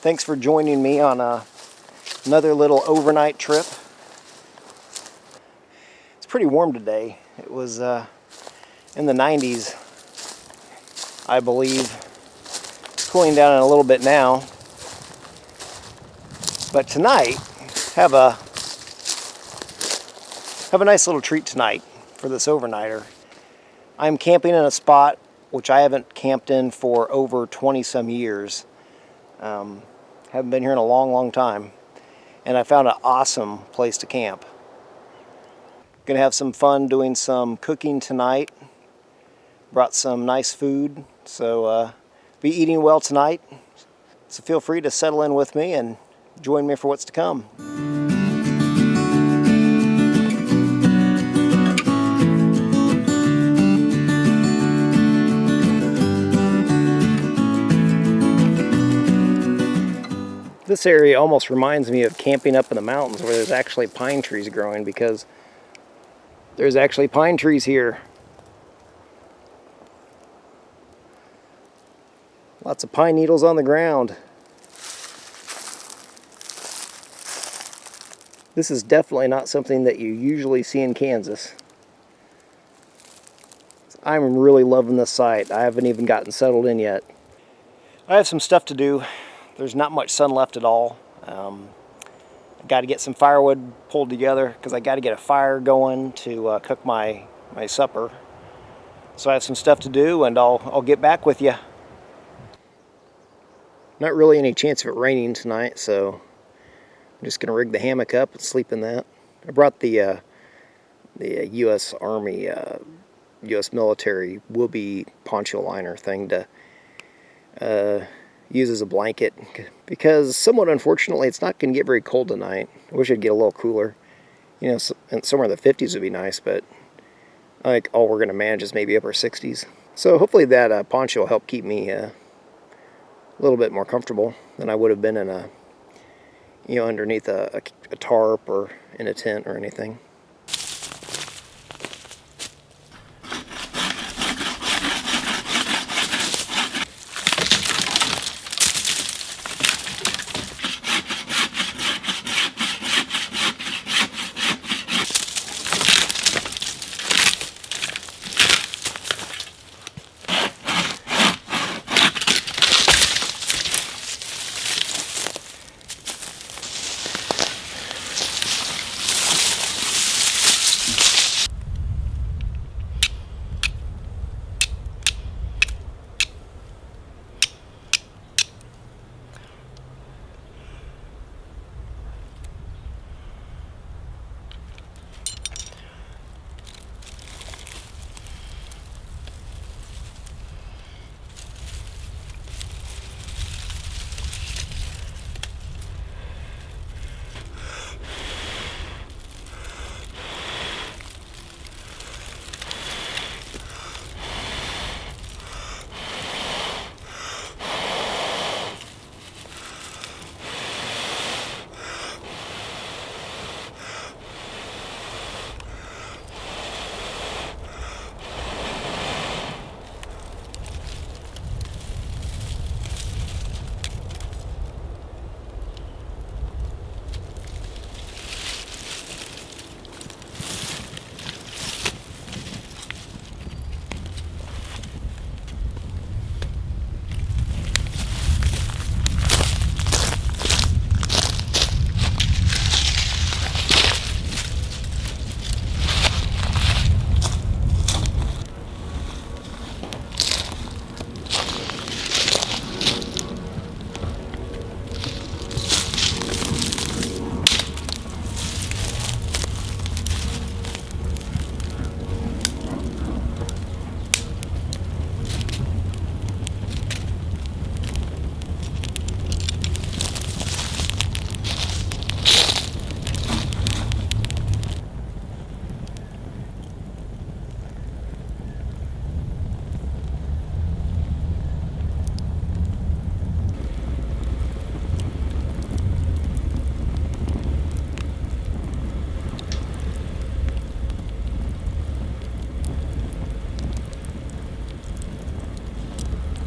Thanks for joining me on another little overnight trip. It's pretty warm today. It was in the 90s, I believe. It's cooling down a little bit now. But tonight, have a nice little treat tonight for this overnighter. I'm camping in a spot which I haven't camped in for over 20 some years. Haven't been here in a long time, and I found an awesome place to camp. Gonna have some fun doing some cooking tonight. Brought some nice food, so be eating well tonight. So feel free to settle in with me and join me for what's to come. This area almost reminds me of camping up in the mountains where there's actually pine trees growing, because there's actually pine trees here. Lots of pine needles on the ground. This is definitely not something that you usually see in Kansas. I'm really loving this site. I haven't even gotten settled in yet. I have some stuff to do. There's not much sun left at all. Got to get some firewood pulled together because I got to get a fire going to cook my supper. So I have some stuff to do, and I'll get back with you. Not really any chance of it raining tonight, so I'm just going to rig the hammock up and sleep in that. I brought the U.S. Army, U.S. military whoopee poncho liner thing to use as a blanket, because somewhat unfortunately it's not going to get very cold tonight. I wish it'd get a little cooler. You know, somewhere in the 50s would be nice, but I think all we're going to manage is maybe upper 60s. So hopefully that poncho will help keep me a little bit more comfortable than I would have been in underneath a tarp or in a tent or anything.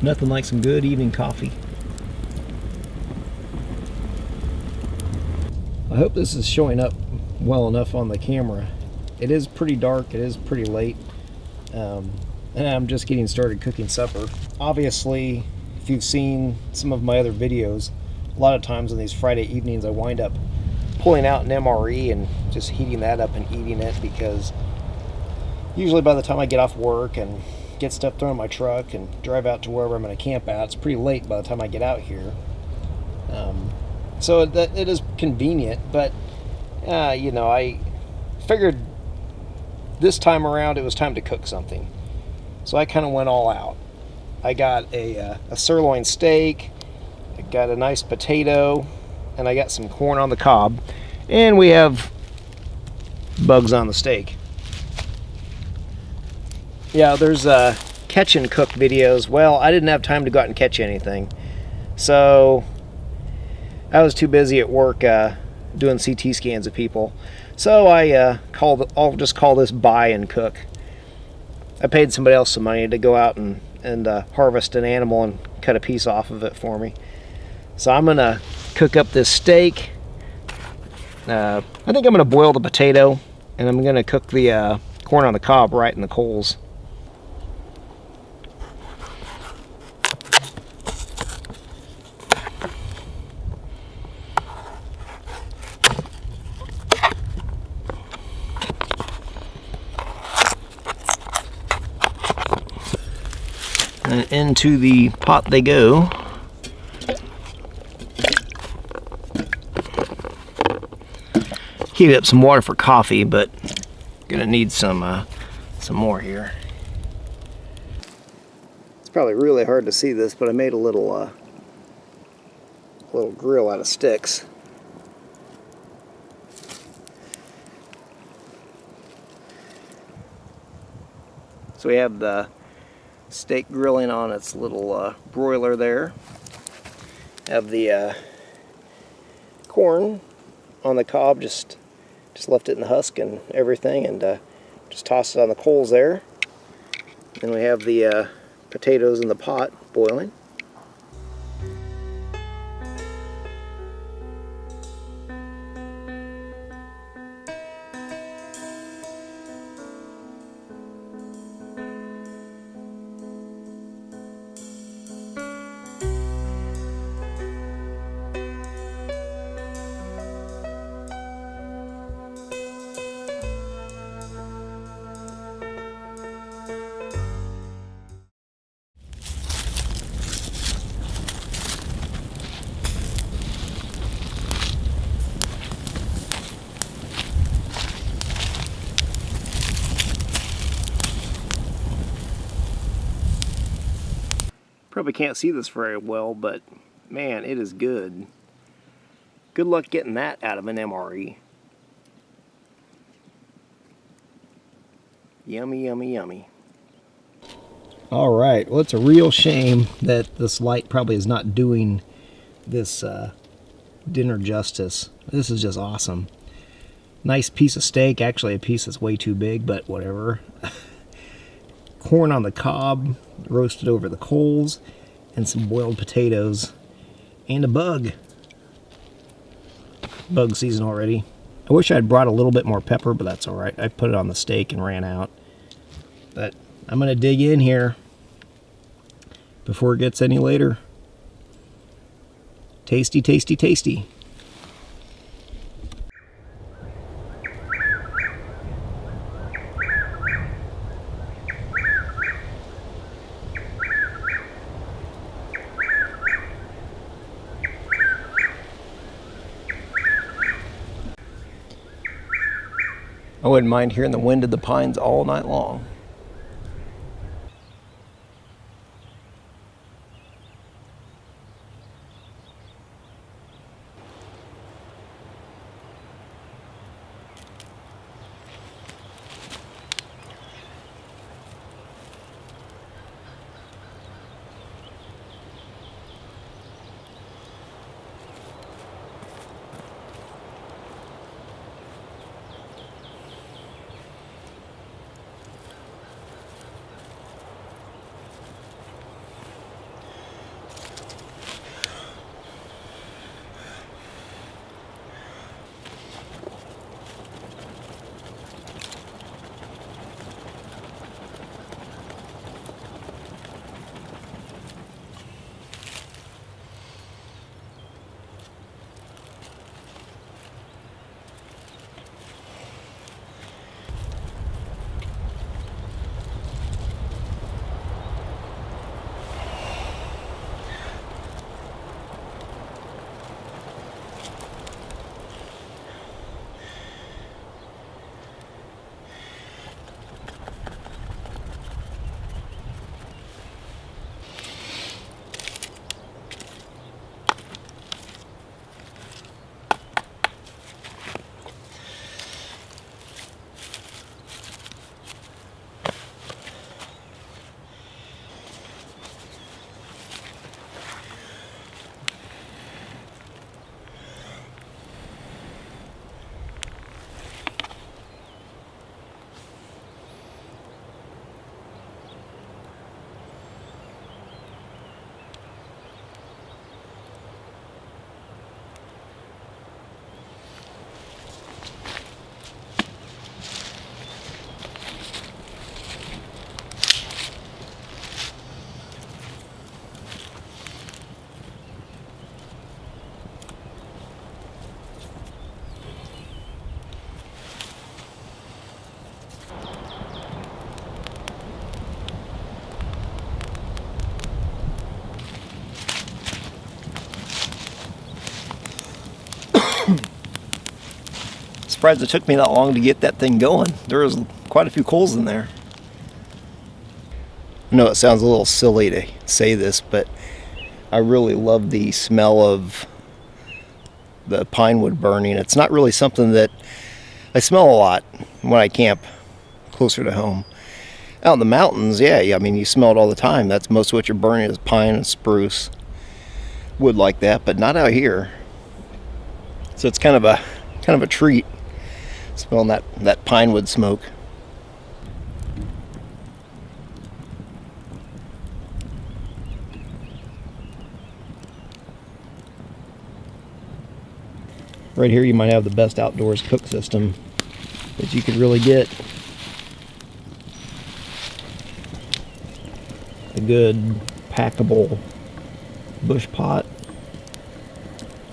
Nothing like some good evening coffee. I hope this is showing up well enough on the camera. It is pretty dark, it is pretty late, and I'm just getting started cooking supper. Obviously, if you've seen some of my other videos, a lot of times on these Friday evenings I wind up pulling out an MRE and just heating that up and eating it, because usually by the time I get off work and get stuff thrown in my truck and drive out to wherever I'm going to camp at, it's pretty late by the time I get out here. So it is convenient, but you know, I figured this time around it was time to cook something. So I kind of went all out. I got a sirloin steak, I got a nice potato, and I got some corn on the cob, and we have bugs on the steak. Yeah, there's catch and cook videos. Well, I didn't have time to go out and catch anything, so I was too busy at work doing CT scans of people. So I'll just call this buy and cook. I paid somebody else some money to go out and harvest an animal and cut a piece off of it for me. So I'm gonna cook up this steak. I think I'm gonna boil the potato, and I'm gonna cook the corn on the cob right in the coals. And into the pot they go. Heat up some water for coffee, but gonna need some more here. It's probably really hard to see this, but I made a little grill out of sticks. So we have the steak grilling on its little broiler there. Have the corn on the cob, just left it in the husk and everything, and just tossed it on the coals there. Then we have the potatoes in the pot boiling. Probably can't see this very well, but man, it is good. Good luck getting that out of an MRE. Yummy, yummy, yummy. All right, well, it's a real shame that this light probably is not doing this dinner justice. This is just awesome. Nice piece of steak, actually a piece that's way too big, but whatever. Corn on the cob, roasted over the coals, and some boiled potatoes, and a bug. Bug season already. I wish I'd brought a little bit more pepper, but that's alright. I put it on the steak and ran out. But I'm going to dig in here before it gets any later. Tasty, tasty, tasty. I wouldn't mind hearing the wind of the pines all night long. surprised it took me that long to get that thing going. There was quite a few coals in there. I know it sounds a little silly to say this, but I really love the smell of the pine wood burning. It's not really something that I smell a lot when I camp closer to home. Out in the mountains, yeah, I mean, you smell it all the time. That's most of what you're burning is pine and spruce, wood like that, but not out here. So it's kind of a treat smelling that pine wood smoke. Right here you might have the best outdoors cook system that you could really get. A good packable bush pot,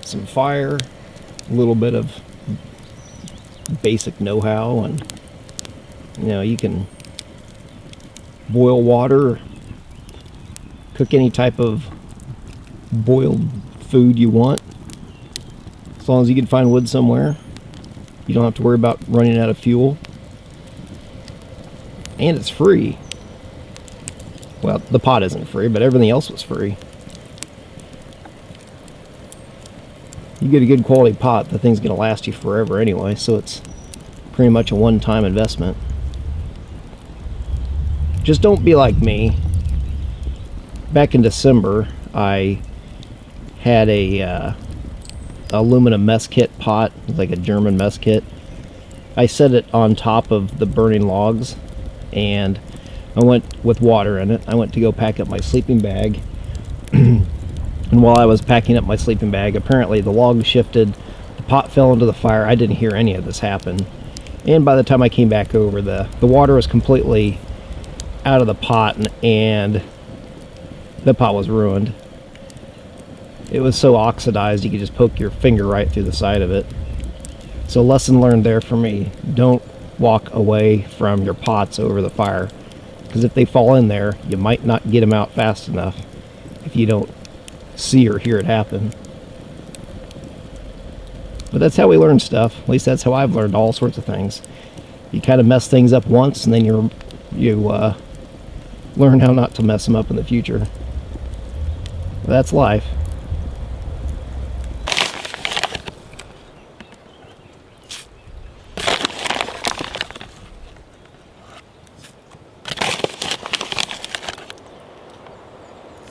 some fire, a little bit of basic know-how, and you can boil water, cook any type of boiled food you want. As long as you can find wood somewhere, you don't have to worry about running out of fuel. And it's free. Well, the pot isn't free, but everything else was free. You get a good quality pot, the thing's going to last you forever anyway, so it's pretty much a one-time investment. Just don't be like me. Back in December, I had a aluminum mess kit pot, like a German mess kit. I set it on top of the burning logs, and I went with water in it. I went to go pack up my sleeping bag, and while I was packing up my sleeping bag, apparently the log shifted, the pot fell into the fire. I didn't hear any of this happen, and by the time I came back over, the water was completely out of the pot, and the pot was ruined. It was so oxidized you could just poke your finger right through the side of it. So lesson learned there for me. Don't walk away from your pots over the fire, because if they fall in there, you might not get them out fast enough if you don't see or hear it happen. But that's how we learn stuff. At least that's how I've learned all sorts of things. You kind of mess things up once, and then you learn how not to mess them up in the future. That's life.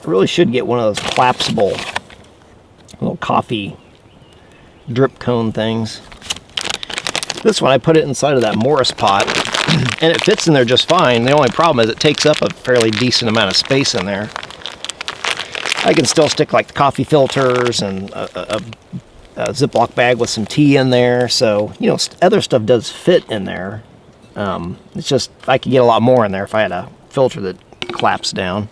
I really should get one of those collapsible little coffee drip cone things. This one, I put it inside of that Morris pot, and it fits in there just fine. The only problem is it takes up a fairly decent amount of space in there. I can still stick like the coffee filters and a Ziploc bag with some tea in there, so other stuff does fit in there. It's just I could get a lot more in there if I had a filter that collapsed down.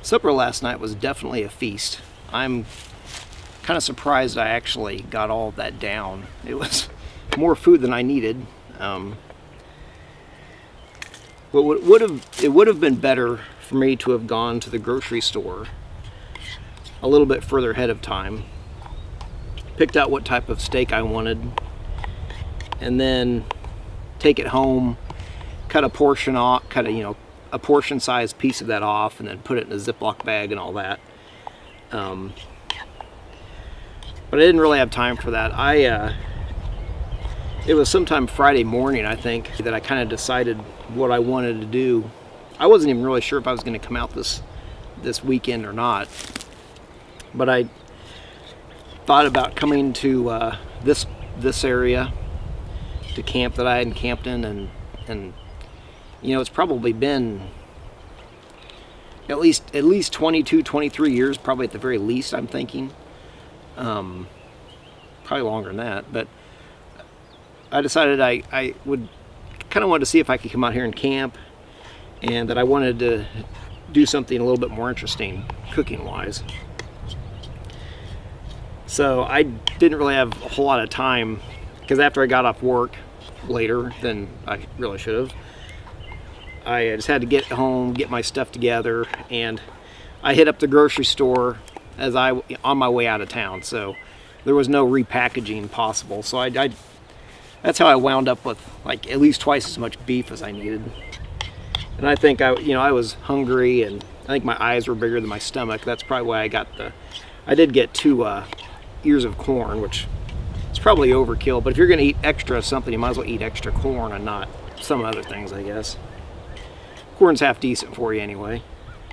Supper last night was definitely a feast. I'm kind of surprised I actually got all of that down. It was more food than I needed. But it would have been better for me to have gone to the grocery store a little bit further ahead of time, picked out what type of steak I wanted, and then take it home, cut a portion off, a portion-sized piece of that off, and then put it in a Ziploc bag and all that. But I didn't really have time for that. It was sometime Friday morning, I think, that I kind of decided what I wanted to do. I wasn't even really sure if I was going to come out this weekend or not. But I thought about coming to this area to camp that I hadn't camped in, and it's probably been at least 22, 23 years, probably at the very least, I'm thinking. probably longer than that. But I decided I would kind of wanted to see if I could come out here and camp, and that I wanted to do something a little bit more interesting cooking wise. So I didn't really have a whole lot of time, because after I got off work later than I really should have, I just had to get home, get my stuff together, and I hit up the grocery store as on my way out of town. So there was no repackaging possible. So that's how I wound up with like at least twice as much beef as I needed. And I think I was hungry, and I think my eyes were bigger than my stomach. That's probably why I did get 2 ears of corn, which is probably overkill. But if you're going to eat extra of something, you might as well eat extra corn and not some other things, I guess. Corn's half decent for you anyway.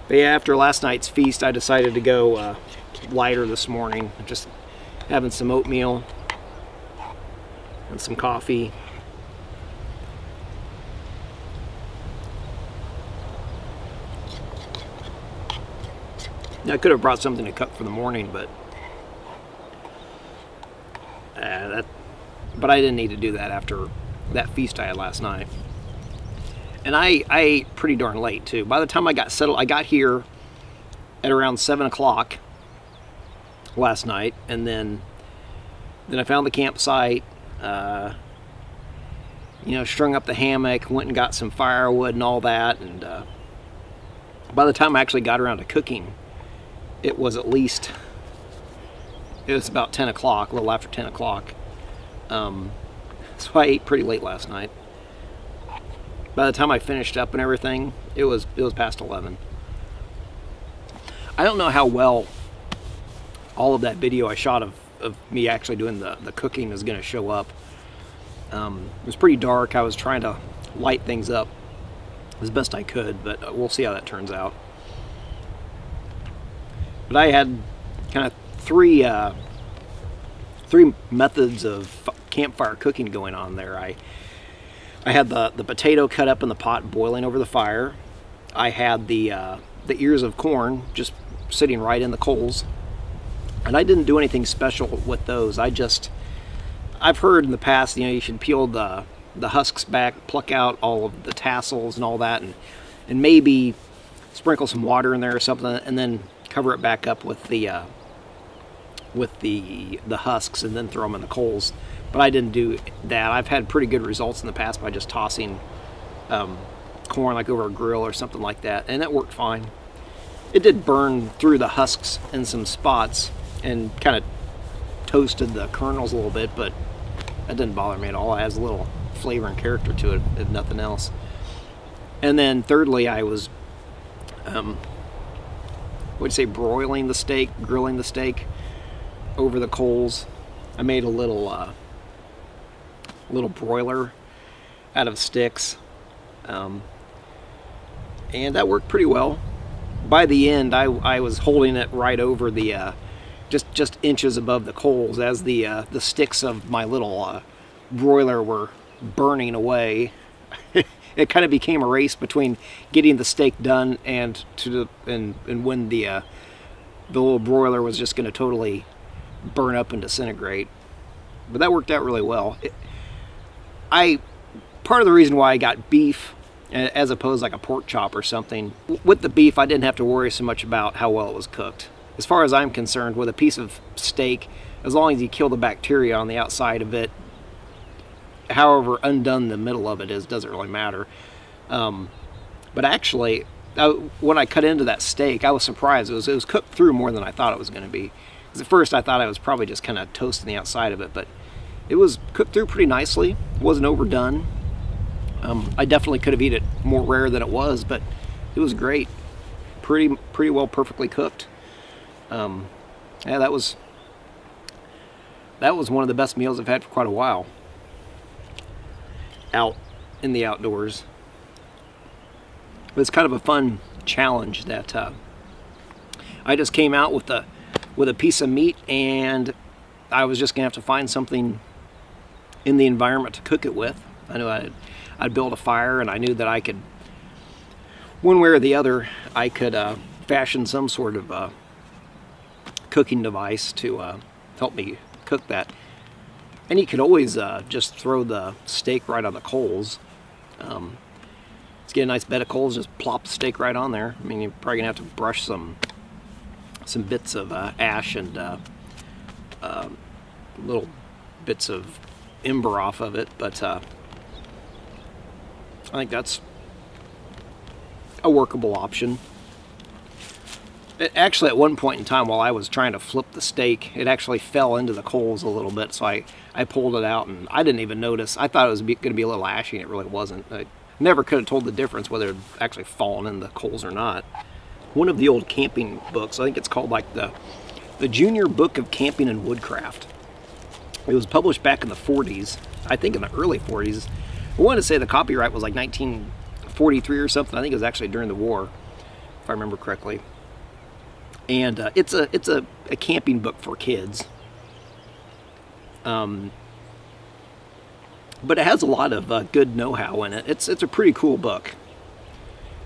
But yeah, after last night's feast, I decided to go lighter this morning. Just having some oatmeal and some coffee. Now, I could have brought something to cook for the morning, but I didn't need to do that after that feast I had last night. And I ate pretty darn late too. By the time I got settled, I got here at around 7 o'clock last night, and then I found the campsite, strung up the hammock, went and got some firewood and all that, and by the time I actually got around to cooking, it was about 10 o'clock, a little after 10 o'clock. So I ate pretty late last night. By the time I finished up and everything, it was past 11. I don't know how well all of that video I shot of me actually doing the cooking is going to show up. It was pretty dark. I was trying to light things up as best I could, but we'll see how that turns out. But I had kind of three methods of campfire cooking going on there. I had the potato cut up in the pot boiling over the fire. I had the ears of corn just sitting right in the coals. And I didn't do anything special with those. I've heard in the past, you should peel the husks back, pluck out all of the tassels and all that, and maybe sprinkle some water in there or something, and then cover it back up with the husks, and then throw them in the coals. But I didn't do that. I've had pretty good results in the past by just tossing corn like over a grill or something like that, and that worked fine. It did burn through the husks in some spots and kind of toasted the kernels a little bit, but that didn't bother me at all. It has a little flavor and character to it, if nothing else. And then thirdly, I was broiling the steak, grilling the steak over the coals. I made a little broiler out of sticks, and that worked pretty well. By the end, I was holding it right over the just inches above the coals as the sticks of my little broiler were burning away. It kind of became a race between getting the steak done and when the little broiler was just going to totally burn up and disintegrate. But that worked out really well. Part of the reason why I got beef as opposed to like a pork chop or something, with the beef I didn't have to worry so much about how well it was cooked. As far as I'm concerned, with a piece of steak, as long as you kill the bacteria on the outside of it, however undone the middle of it is, doesn't really matter. But actually, when I cut into that steak, I was surprised. It was cooked through more than I thought it was going to be. Because at first I thought I was probably just kind of toasting the outside of it, but it was cooked through pretty nicely. It wasn't overdone. I definitely could have eaten it more rare than it was, but it was great. Pretty well, perfectly cooked. Yeah, that was one of the best meals I've had for quite a while. Out in the outdoors. But it's kind of a fun challenge that I just came out with a piece of meat, and I was just gonna have to find something in the environment to cook it with. I knew I'd build a fire, and I knew that I could, one way or the other, I could fashion some sort of cooking device to help me cook that. And you could always just throw the steak right on the coals. Let's get a nice bed of coals, just plop the steak right on there. I mean, you're probably gonna have to brush some bits of ash and little bits of ember off of it, but I think that's a workable option. It actually, at one point in time, while I was trying to flip the steak, it actually fell into the coals a little bit, so I pulled it out, and I didn't even notice. I thought it was going to be a little ashy, and it really wasn't. I never could have told the difference whether it had actually fallen in the coals or not. One of the old camping books, I think it's called like the Junior Book of Camping and Woodcraft. It was published back in the 40s, I think in the early 40s. I want to say the copyright was like 1943 or something. I think it was actually during the war, if I remember correctly. And it's a camping book for kids. But it has a lot of good know-how in it. It's a pretty cool book.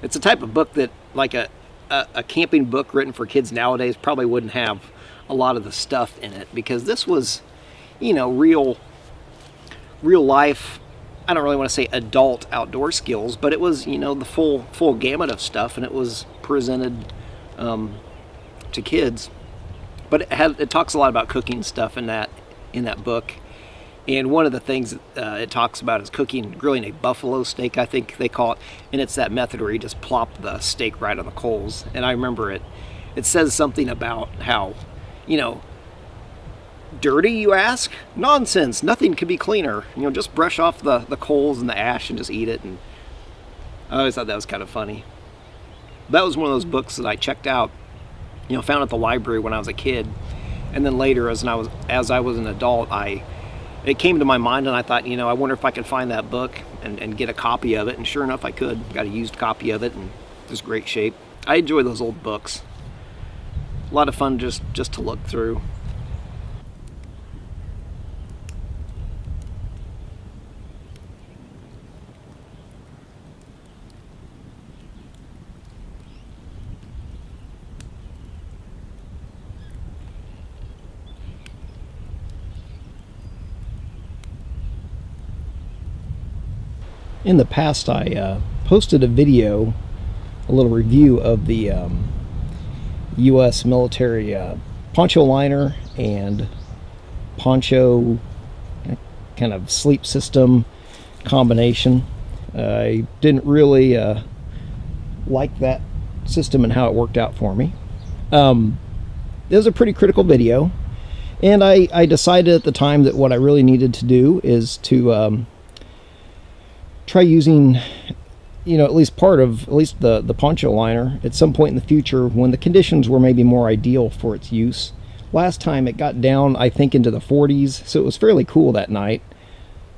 It's a type of book that, like a camping book written for kids nowadays, probably wouldn't have a lot of the stuff in it, because this was, you know, real life. I don't really want to say adult outdoor skills, but it was, you know, the full gamut of stuff, and it was presented to kids. But it talks a lot about cooking stuff in that book. And one of the things it talks about is grilling a buffalo steak, I think they call it. And it's that method where you just plop the steak right on the coals. And I remember it says something about how, you know, dirty, you ask? Nonsense, nothing could be cleaner. You know, just brush off the coals and the ash and just eat it. And I always thought that was kind of funny. That was one of those books that I checked out, you know, found at the library when I was a kid. And then later, as I was an adult, it came to my mind, and I thought, you know, I wonder if I could find that book and get a copy of it. And sure enough, I could. Got a used copy of it, and it's great shape. I enjoy those old books. A lot of fun just to look through. In the past, I posted a video, a little review of the U.S. military poncho liner and poncho kind of sleep system combination. I didn't really like that system and how it worked out for me. It was a pretty critical video, and I decided at the time that what I really needed to do is to try using, you know, at least the poncho liner at some point in the future when the conditions were maybe more ideal for its use. Last time it got down, I think, into the 40s, so it was fairly cool that night.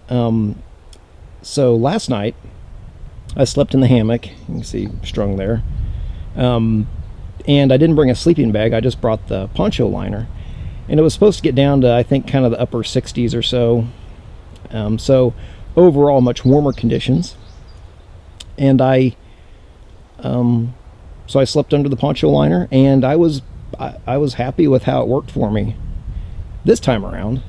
So last night I slept in the hammock. You can see strung there, and I didn't bring a sleeping bag. I just brought the poncho liner, and it was supposed to get down to, I think, kind of the upper 60s or so. So overall, much warmer conditions. And so I slept under the poncho liner, and I was happy with how it worked for me this time around.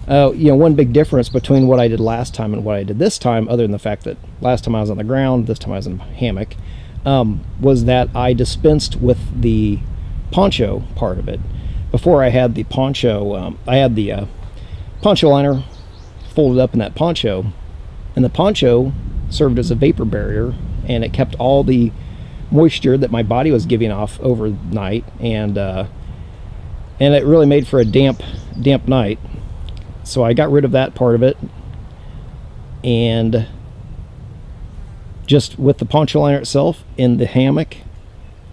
You know, one big difference between what I did last time and what I did this time, other than the fact that last time I was on the ground, this time I was in a hammock, was that I dispensed with the poncho part of it. Before I had the poncho, I had the poncho liner folded up in that poncho, and the poncho served as a vapor barrier, and it kept all the moisture that my body was giving off overnight, and it really made for a damp night. So I got rid of that part of it, and just with the poncho liner itself in the hammock,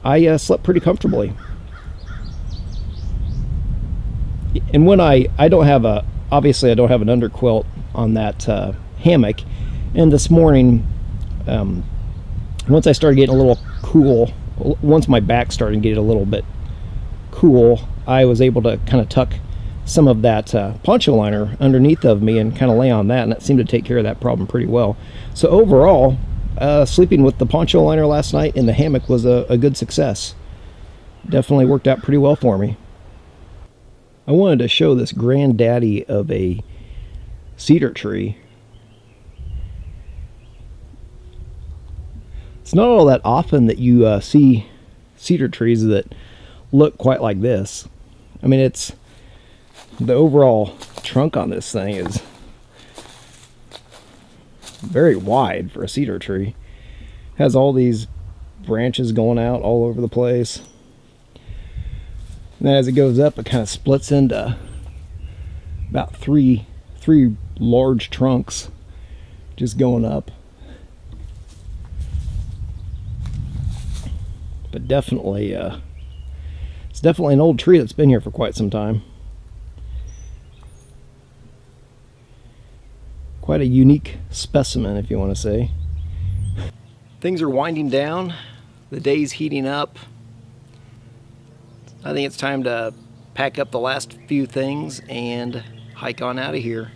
I slept pretty comfortably. And when I don't have obviously I don't have an underquilt on that hammock, and this morning, once I started getting a little cool, once my back started getting a little bit cool, I was able to kind of tuck some of that poncho liner underneath of me and kind of lay on that, and that seemed to take care of that problem pretty well. So overall, sleeping with the poncho liner last night in the hammock was a good success. Definitely worked out pretty well for me. I wanted to show this granddaddy of a cedar tree. It's not all that often that you see cedar trees that look quite like this. I mean, it's the overall trunk on this thing is very wide for a cedar tree. Has all these branches going out all over the place. And then as it goes up, it kind of splits into about three large trunks just going up. But definitely, it's definitely an old tree that's been here for quite some time. Quite a unique specimen, if you want to say. Things are winding down. The day's heating up. I think it's time to pack up the last few things and hike on out of here.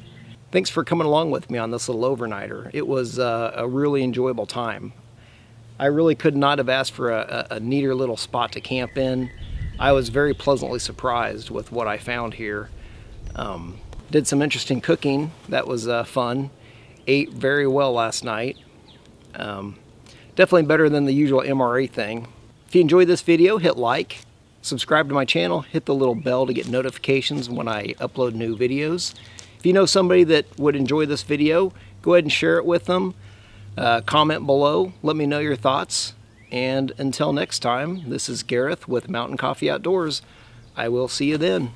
Thanks for coming along with me on this little overnighter. It was a really enjoyable time. I really could not have asked for a neater little spot to camp in. I was very pleasantly surprised with what I found here. Did some interesting cooking. That was fun. Ate very well last night. Definitely better than the usual MRA thing. If you enjoyed this video, hit like, subscribe to my channel, hit the little bell to get notifications when I upload new videos. If you know somebody that would enjoy this video, go ahead and share it with them. Comment below, let me know your thoughts. And until next time, this is Gareth with Mountain Coffee Outdoors. I will see you then.